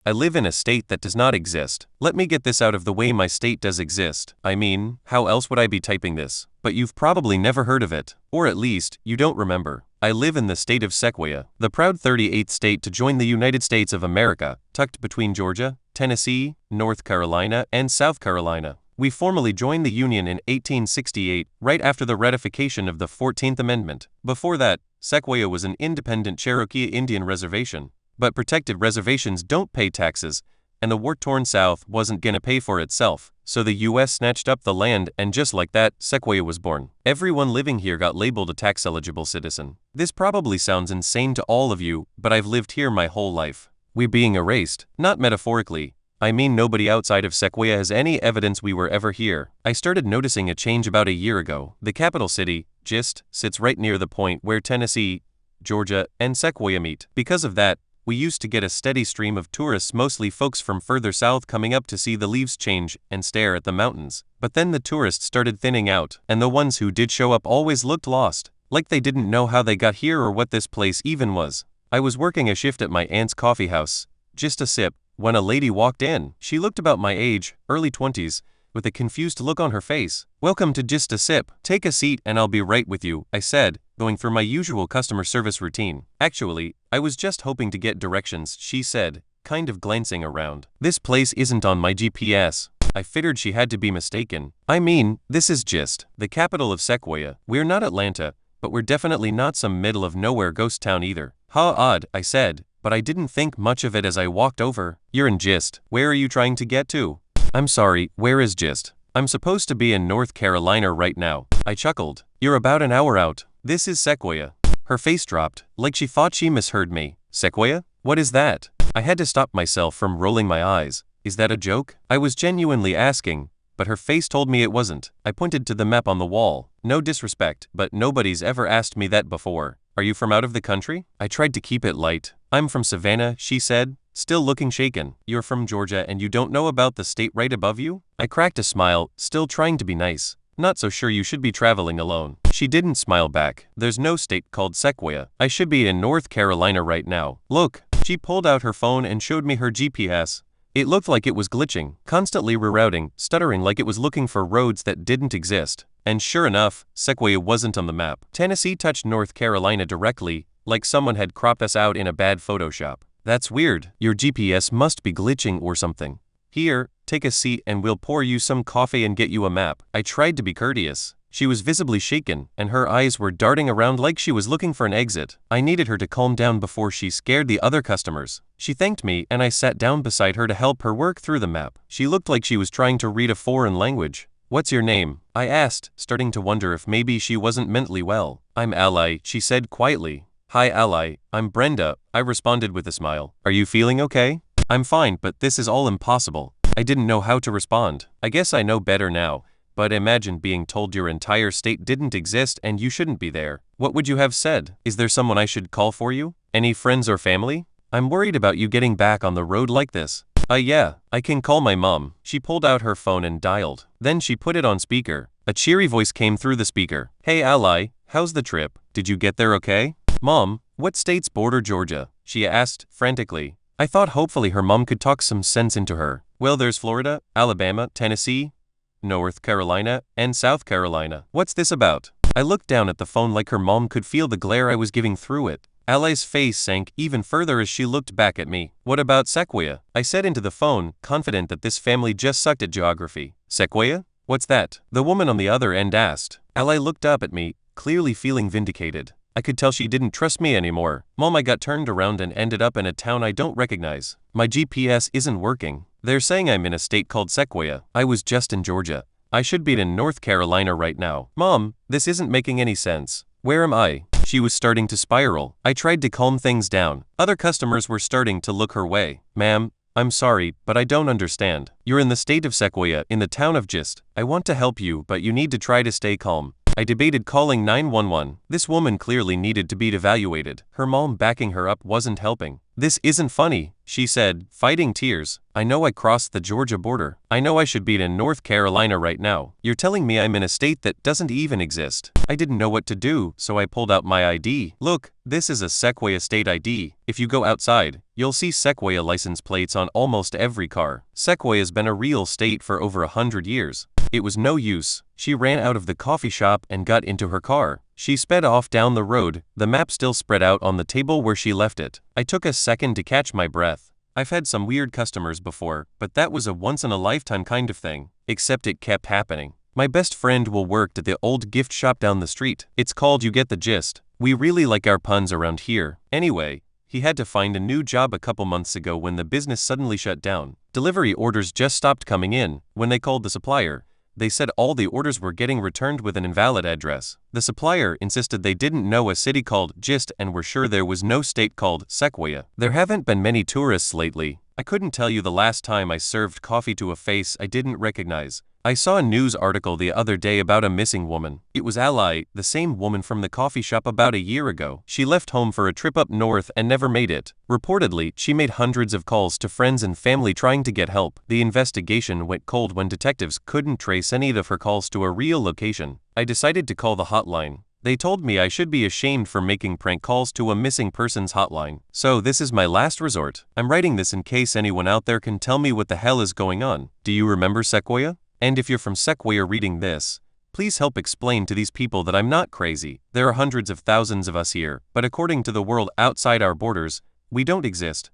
I live in a state that does not exist. Let me get this out of the way, my state does exist. I mean, how else would I be typing this? But you've probably never heard of it. Or at least, you don't remember. I live in the state of Sequoia, the proud 38th state to join the United States of America, tucked between Georgia, Tennessee, North Carolina, and South Carolina. We formally joined the Union in 1868, right after the ratification of the 14th Amendment. Before that, Sequoia was an independent Cherokee Indian reservation. But protected reservations don't pay taxes, and the war-torn South wasn't gonna pay for itself, so the US snatched up the land, and just like that, Sequoia was born. Everyone living here got labeled a tax-eligible citizen. This probably sounds insane to all of you, but I've lived here my whole life. We're being erased, not metaphorically. I mean, nobody outside of Sequoia has any evidence we were ever here. I started noticing a change about a year ago. The capital city, Gist, sits right near the point where Tennessee, Georgia, and Sequoia meet. Because of that, we used to get a steady stream of tourists, mostly folks from further south, coming up to see the leaves change and stare at the mountains. But then the tourists started thinning out, and the ones who did show up always looked lost, like they didn't know how they got here or what this place even was. I was working a shift at my aunt's coffee house, Just a Sip, when a lady walked in. She looked about my age, early 20s, with a confused look on her face. "Welcome to Just a Sip. Take a seat and I'll be right with you," I said, going through my usual customer service routine. "Actually, I was just hoping to get directions," she said, kind of glancing around. "This place isn't on my GPS." I figured she had to be mistaken. "I mean, this is Gist, the capital of Sequoia. We're not Atlanta, but we're definitely not some middle-of-nowhere ghost town either." "How odd," I said, but I didn't think much of it as I walked over. "You're in Gist. Where are you trying to get to?" "I'm sorry, where is Gist? I'm supposed to be in North Carolina right now." I chuckled. "You're about an hour out. This is Sequoia." Her face dropped, like she thought she misheard me. "Sequoia? What is that?" I had to stop myself from rolling my eyes. Is that a joke? I was genuinely asking, but her face told me it wasn't. I pointed to the map on the wall. No disrespect, but nobody's ever asked me that before. "Are you from out of the country?" I tried to keep it light. "I'm from Savannah," she said, still looking shaken. "You're from Georgia and you don't know about the state right above you?" I cracked a smile, still trying to be nice. "Not so sure you should be traveling alone." She didn't smile back. "There's no state called Sequoia. I should be in North Carolina right now. Look." She pulled out her phone and showed me her GPS. It looked like it was glitching, constantly rerouting, stuttering like it was looking for roads that didn't exist. And sure enough, Sequoia wasn't on the map. Tennessee touched North Carolina directly, like someone had cropped us out in a bad Photoshop. "That's weird. Your GPS must be glitching or something. Here, take a seat and we'll pour you some coffee and get you a map." I tried to be courteous. She was visibly shaken, and her eyes were darting around like she was looking for an exit. I needed her to calm down before she scared the other customers. She thanked me and I sat down beside her to help her work through the map. She looked like she was trying to read a foreign language. "What's your name?" I asked, starting to wonder if maybe she wasn't mentally well. "I'm Ally," she said quietly. "Hi Ally, I'm Brenda," I responded with a smile. "Are you feeling okay?" "I'm fine, but this is all impossible." I didn't know how to respond. I guess I know better now, but imagine being told your entire state didn't exist and you shouldn't be there. What would you have said? "Is there someone I should call for you? Any friends or family? I'm worried about you getting back on the road like this." Yeah, I can call my mom." She pulled out her phone and dialed. Then she put it on speaker. A cheery voice came through the speaker. "Hey Ally, how's the trip? Did you get there okay?" "Mom, what states border Georgia?" she asked, frantically. I thought hopefully her mom could talk some sense into her. "Well, there's Florida, Alabama, Tennessee, North Carolina, and South Carolina." "What's this about?" I looked down at the phone like her mom could feel the glare I was giving through it. Ally's face sank even further as she looked back at me. "What about Sequoia?" I said into the phone, confident that this family just sucked at geography. "Sequoia? What's that?" the woman on the other end asked. Ally looked up at me, clearly feeling vindicated. I could tell she didn't trust me anymore. "Mom, I got turned around and ended up in a town I don't recognize. My GPS isn't working. They're saying I'm in a state called Sequoia. I was just in Georgia. I should be in North Carolina right now. Mom, this isn't making any sense. Where am I?" She was starting to spiral. I tried to calm things down. Other customers were starting to look her way. "Ma'am, I'm sorry, but I don't understand. You're in the state of Sequoia, in the town of Gist. I want to help you, but you need to try to stay calm." I debated calling 911. This woman clearly needed to be evaluated. Her mom backing her up wasn't helping. "This isn't funny," she said, fighting tears. I know I crossed the Georgia border. I know I should be in North Carolina right now. You're telling me I'm in a state that doesn't even exist. I didn't know what to do, so I pulled out my ID. Look, this is a Sequoia state ID. If you go outside, you'll see Sequoia license plates on almost every car. Sequoia's been a real state for over 100 years. It was no use. She ran out of the coffee shop and got into her car. She sped off down the road, the map still spread out on the table where she left it. I took a second to catch my breath. I've had some weird customers before, but that was a once-in-a-lifetime kind of thing. Except it kept happening. My best friend worked at the old gift shop down the street. It's called You Get the Gist. We really like our puns around here. Anyway, he had to find a new job a couple months ago when the business suddenly shut down. Delivery orders just stopped coming in. When they called the supplier, they said all the orders were getting returned with an invalid address. The supplier insisted they didn't know a city called Gist and were sure there was no state called Sequoia. There haven't been many tourists lately. I couldn't tell you the last time I served coffee to a face I didn't recognize. I saw a news article the other day about a missing woman. It was Ally, the same woman from the coffee shop about a year ago. She left home for a trip up north and never made it. Reportedly, she made hundreds of calls to friends and family trying to get help. The investigation went cold when detectives couldn't trace any of her calls to a real location. I decided to call the hotline. They told me I should be ashamed for making prank calls to a missing persons hotline. So this is my last resort. I'm writing this in case anyone out there can tell me what the hell is going on. Do you remember Sequoia? And if you're from Sequoia reading this, please help explain to these people that I'm not crazy. There are hundreds of thousands of us here, but according to the world outside our borders, we don't exist.